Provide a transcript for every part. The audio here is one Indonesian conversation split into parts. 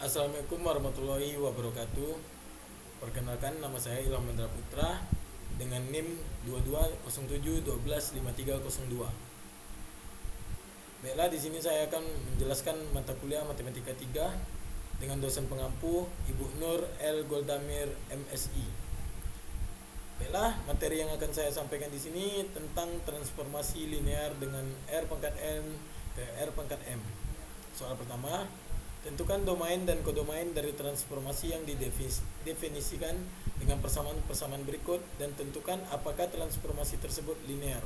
Assalamualaikum warahmatullahi wabarakatuh. Perkenalkan, nama saya Ilham Mendra Putra dengan NIM 2207125302. Baiklah, di sini saya akan menjelaskan mata kuliah Matematika 3 dengan dosen pengampu Ibu Nur L. Goldamir MSI. Baiklah, materi yang akan saya sampaikan di sini tentang transformasi linear dengan R pangkat N ke R pangkat M. Soal pertama, tentukan domain dan kodomain dari transformasi yang didefinisikan dengan persamaan-persamaan berikut dan tentukan apakah transformasi tersebut linear.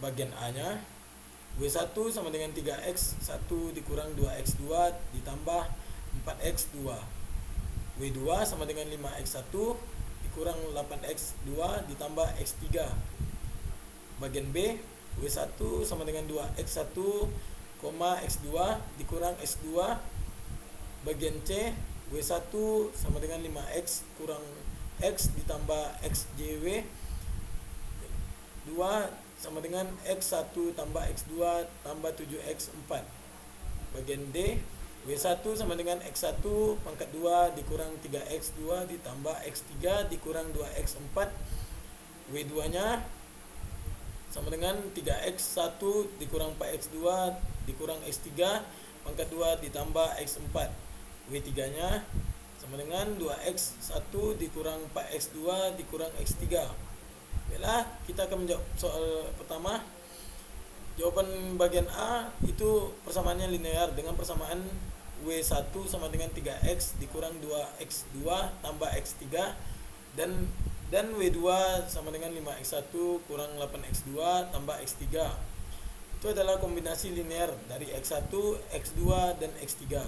Bagian A-nya, W1 sama dengan 3x1 dikurang 2x2 ditambah 4x2. W2 sama dengan 5x1 dikurang 8x2 ditambah x3. Bagian B, W1 sama dengan 2x1, x2 dikurang x2. Bagian C, W1 sama dengan 5x kurang x ditambah xjw. 2 sama dengan x1 tambah x2 tambah 7x4. Bagian D, W1 sama dengan x1 pangkat 2 dikurang 3x2 ditambah x3 dikurang 2x4. W2 nya sama dengan 3x1 dikurang 4x2 dikurang x3 pangkat 2 ditambah x4. W3 nya sama dengan 2x1 dikurang 4x2 dikurang x3. Baiklah, kita akan menjawab soal pertama. Jawaban bagian A itu persamaannya linear dengan persamaan W1 sama dengan 3x dikurang 2x2 tambah x3 dan W2 sama dengan 5x1 kurang 8x2 tambah x3. Itu adalah kombinasi linear dari x1, x2 dan x3.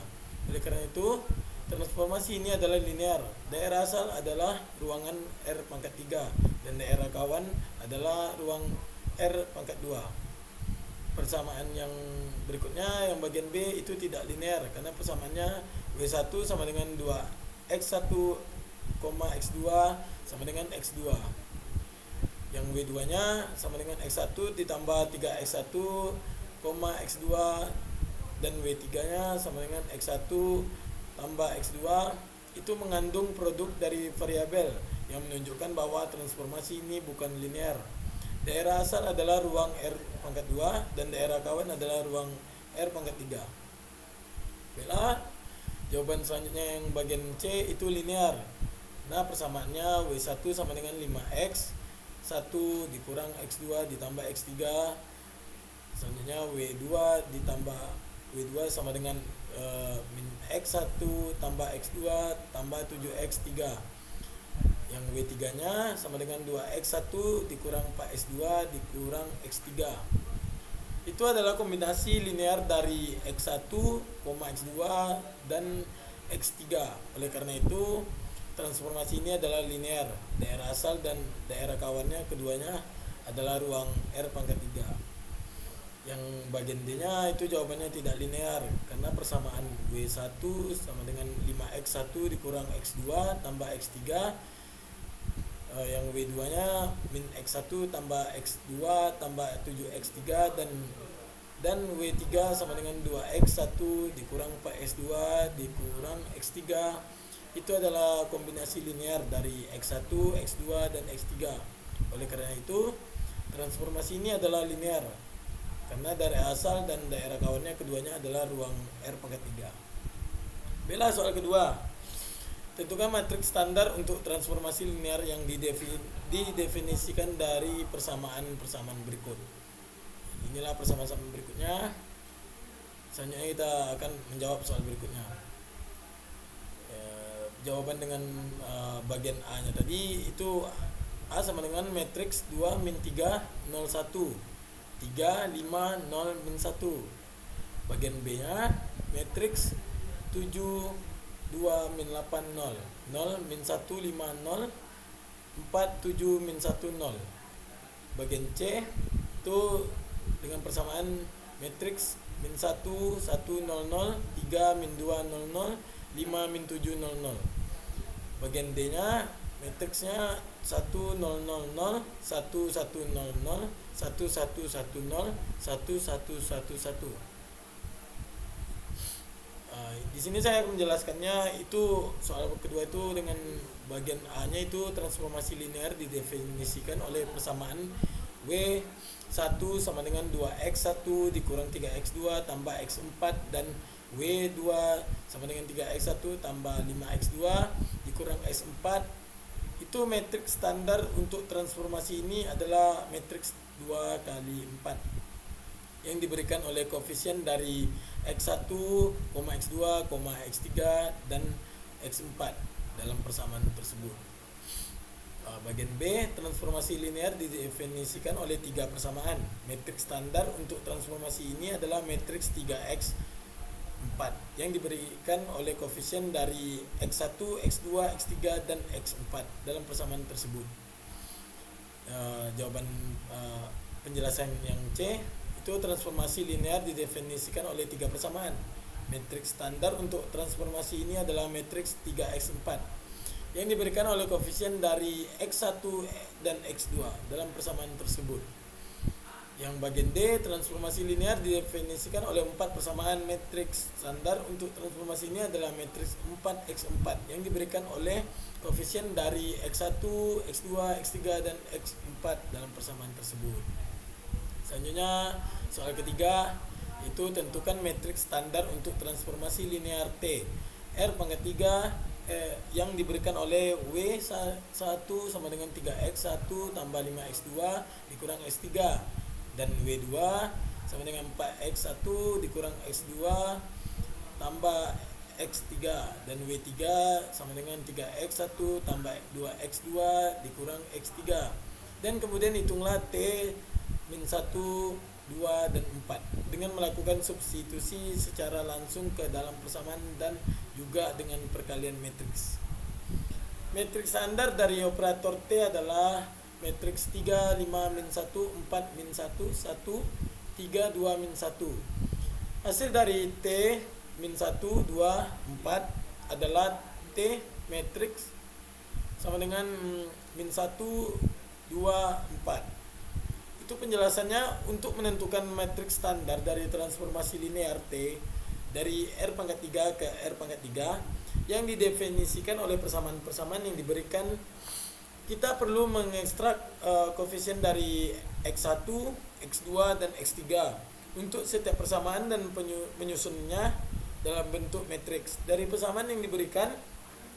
Oleh karena itu, transformasi ini adalah linear. Daerah asal adalah ruangan R pangkat 3 dan daerah kawan adalah ruang R pangkat 2. Persamaan yang berikutnya, yang bagian B itu tidak linear karena persamaannya W1 sama dengan 2x1, x2 sama dengan x2. Yang W2 nya sama dengan x1 ditambah 3x1, x2 dan W3 nya sama dengan x1 tambah x2. Itu mengandung produk dari variabel yang menunjukkan bahwa transformasi ini bukan linear. Daerah asal adalah ruang R pangkat 2 dan daerah kawan adalah ruang R pangkat 3. Baiklah, jawaban selanjutnya yang bagian C itu linear. Nah, persamaannya W1 sama dengan 5x 1 dikurang x2 ditambah x3. Selanjutnya W2 ditambah W2 sama dengan min x1 tambah x2 tambah 7x3. Yang W3 nya sama dengan 2x1 dikurang 4x2 dikurang x3. Itu adalah kombinasi linear dari x1, x2 dan x3. Oleh karena itu, transformasi ini adalah linear. Daerah asal dan daerah kawannya keduanya adalah ruang R pangkat 3. Yang bagian D nya itu jawabannya tidak linear karena persamaan W1 sama dengan 5x1 dikurang x2 tambah x3. Yang W2 nya min x1 tambah x2 tambah 7x3 dan W3 sama dengan 2x1 dikurang 4x2 dikurang x3. Itu adalah kombinasi linear dari x1, x2 dan x3. Oleh karena itu, transformasi ini adalah linear karena daerah asal dan daerah kawannya keduanya adalah ruang R pangkat 3. Bela soal kedua. Tentukan matriks standar untuk transformasi linear yang didefinisikan dari persamaan-persamaan berikut. Inilah persamaan berikutnya. Selanjutnya kita akan menjawab soal berikutnya. Jawaban dengan bagian A-nya tadi itu A sama dengan matriks 2 min 3 0 1 3 5 0 min 1. Bagian B-nya matriks 7 2 min 8 0 0 min 1 5 0 4 7 min 1 0. Bagian C itu dengan persamaan matriks min 1 1 0 0 3 min 2 0 0 5 min 7 0 0. Bagian D nya matriksnya 1 0 0 0 1 1 0 0 1 1 1 0 1 1 1 1. Di sini saya akan menjelaskannya. Itu soal kedua itu dengan bagian A-nya itu transformasi linear didefinisikan oleh persamaan W1 sama dengan 2x1 dikurang 3x2 tambah x4 dan W2 sama dengan 3x1 tambah 5x2 dikurang x4. Itu matriks standar untuk transformasi ini adalah matriks 2 kali 4 yang diberikan oleh koefisien dari x1, x2, x3 dan x4 dalam persamaan tersebut. Bagian B, transformasi linear didefinisikan oleh tiga persamaan. Matriks standar untuk transformasi ini adalah matriks 3x 4 yang diberikan oleh koefisien dari x1, x2, x3 dan x4 dalam persamaan tersebut. Jawaban penjelasan yang C itu transformasi linear didefinisikan oleh tiga persamaan. Matriks standar untuk transformasi ini adalah matriks 3x4 yang diberikan oleh koefisien dari x1 dan x2 dalam persamaan tersebut. Yang bagian D, transformasi linear didefinisikan oleh empat persamaan. Matriks standar untuk transformasi ini adalah matriks 4x4 yang diberikan oleh koefisien dari x1, x2, x3 dan x4 dalam persamaan tersebut. Selanjutnya soal ketiga itu tentukan matriks standar untuk transformasi linear T R pangkat 3 yang diberikan oleh W1 sama dengan 3x1 tambah 5x2 dikurang x3 dan W2 sama dengan 4x1 dikurang x2 tambah x3 dan W3 sama dengan 3x1 tambah 2x2 dikurang x3. Dan kemudian hitunglah T min 1, 2, dan 4 dengan melakukan substitusi secara langsung ke dalam persamaan dan juga dengan perkalian matriks. Matriks standar dari operator T adalah matriks 3, 5, min 1, 4, min 1, 1, 3, 2, min 1. Hasil dari T min 1, 2, 4 adalah T matriks sama dengan min 1, 2, 4. Itu penjelasannya untuk menentukan matriks standar dari transformasi linear T dari R pangkat 3 ke R pangkat 3 yang didefinisikan oleh persamaan-persamaan yang diberikan. Kita perlu mengekstrak koefisien dari x1, x2, dan x3 untuk setiap persamaan dan menyusunnya dalam bentuk matriks. Dari persamaan yang diberikan,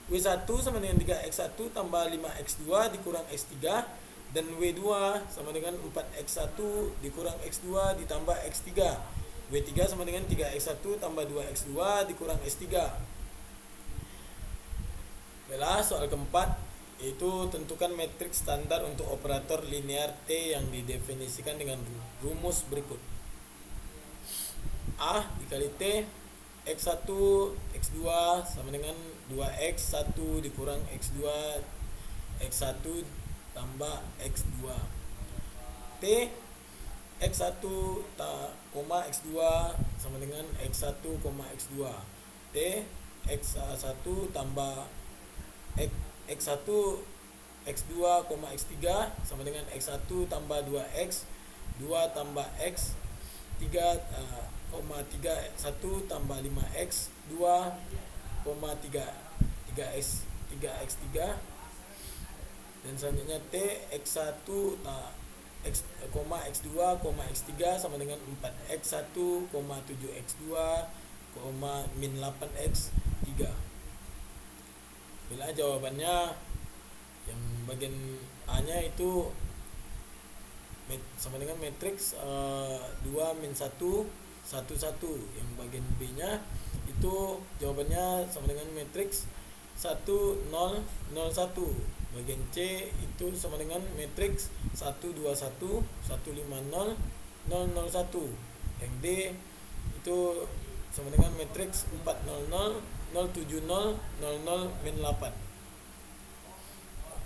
W1 sama dengan 3x1 tambah 5x2 dikurang x3 dan W2 sama dengan 4x1 dikurang x2 ditambah x3. W3 sama dengan 3x1 tambah 2x2 dikurang x3. Baiklah, soal keempat itu tentukan matriks standar untuk operator linear T yang didefinisikan dengan rumus berikut. A dikali T x1 x2 sama dengan 2x1 dikurang x2 x1 tambah x2. T x1, x2 sama dengan x1, x2. T x1 tambah x1, x2, x3 sama dengan x1 tambah 2x 2 tambah x 3, 1 tambah 5x 2, 3x3 dan selanjutnya T x1 x2, x3 sama dengan 4x1, 7x2, min 8x 3. Bila jawabannya yang bagian A nya itu sama dengan matriks 2 min 1 1 1. Yang bagian B nya itu jawabannya sama dengan matriks 1 0 0 1. Bagian C itu sama dengan matriks 1 2 1 1 5 0 0 0 1. Yang D itu sama dengan matriks 4 0 0 0 7 0 0 0 min 8.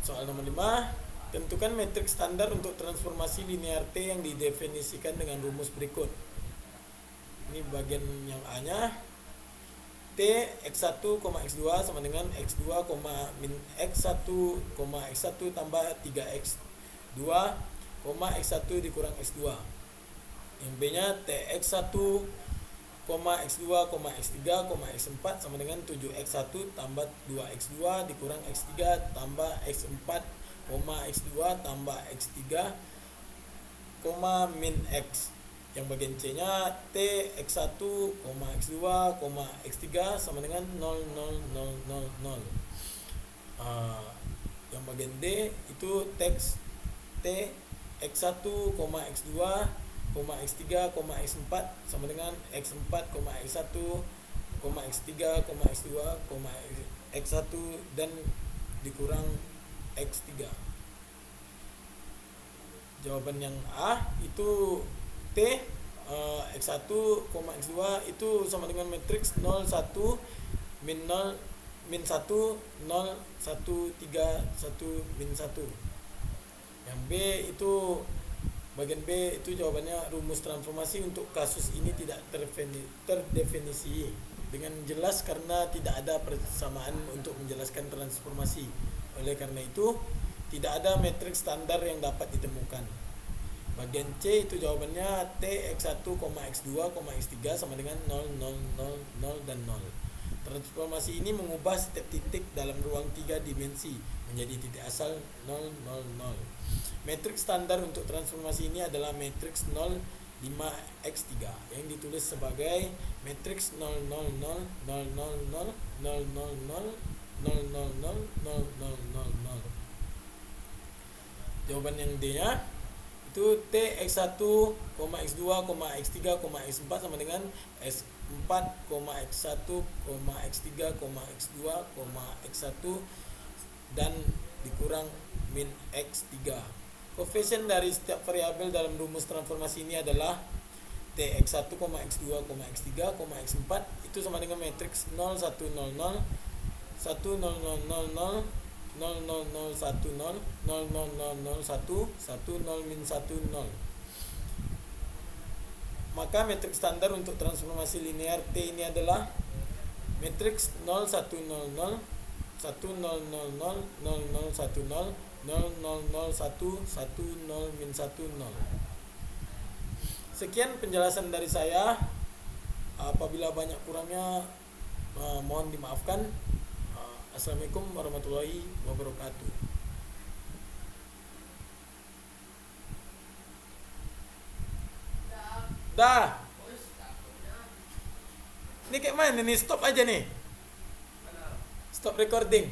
Soal nomor 5, tentukan matriks standar untuk transformasi linear T yang didefinisikan dengan rumus berikut. Ini bagian yang A nya. T x1, x2 sama dengan x2, min x1, x1 tambah 3x2, x1 dikurang x2. Yang B nya T x1, X2, X3, X4 sama dengan 7X1 tambah 2X2 dikurang X3 tambah X4, X2 tambah X3, min X. Yang bagian C-nya T X1, X2, X3 sama dengan 0, 0, 0, 0, 0. Yang bagian D itu teks T X1, X2, X3, X4 sama dengan X4, X1, X3, X2, X1 dan dikurang X3. Jawaban yang A itu T X1, X2 itu sama dengan matriks 0, 1, min 0, min 1, 0, 1, 3, 1, min 1. Yang B itu bagian B itu jawabannya rumus transformasi untuk kasus ini tidak terdefinisi dengan jelas karena tidak ada persamaan untuk menjelaskan transformasi. Oleh karena itu tidak ada matriks standar yang dapat ditemukan. Bagian C itu jawabannya T X1, X2, X3 sama dengan 0, 0, 0, 0 dan 0. Transformasi ini mengubah setiap titik dalam ruang 3 dimensi menjadi titik asal 0, 0, 0. Matriks standar untuk transformasi ini adalah matriks 0, 5x3 yang ditulis sebagai matriks 0, 0, 0, 0, 0, 0, 0, 0, 0, 0, 0, 0, 0, 0. Jawaban yang D-nya itu T X1, X2, X3, X4 sama dengan S4, X1, X3, X2, X1 dan dikurang min X3. Koefisien dari setiap variabel dalam rumus transformasi ini adalah Tx1, X2, X3, X4 itu sama dengan matriks 0, 1, 0, 0, 1, 0, 0, 0, 0, 0, 0, 0, 1, 0, 0, 0, 0, 0, 0, 1, min 1, 0. Maka matriks standar untuk transformasi linear T ini adalah matriks 0, 1, 0, 0, 1, 0, 0, 0, 0, 0, 1, 0, 0, 0, 0, 1, 0, min 1, 0. Sekian penjelasan dari saya. Apabila banyak kurangnya mohon dimaafkan. Assalamualaikum warahmatullahi wabarakatuh. Dah. Ini kayak mana nih? Stop aja nih. Stop recording.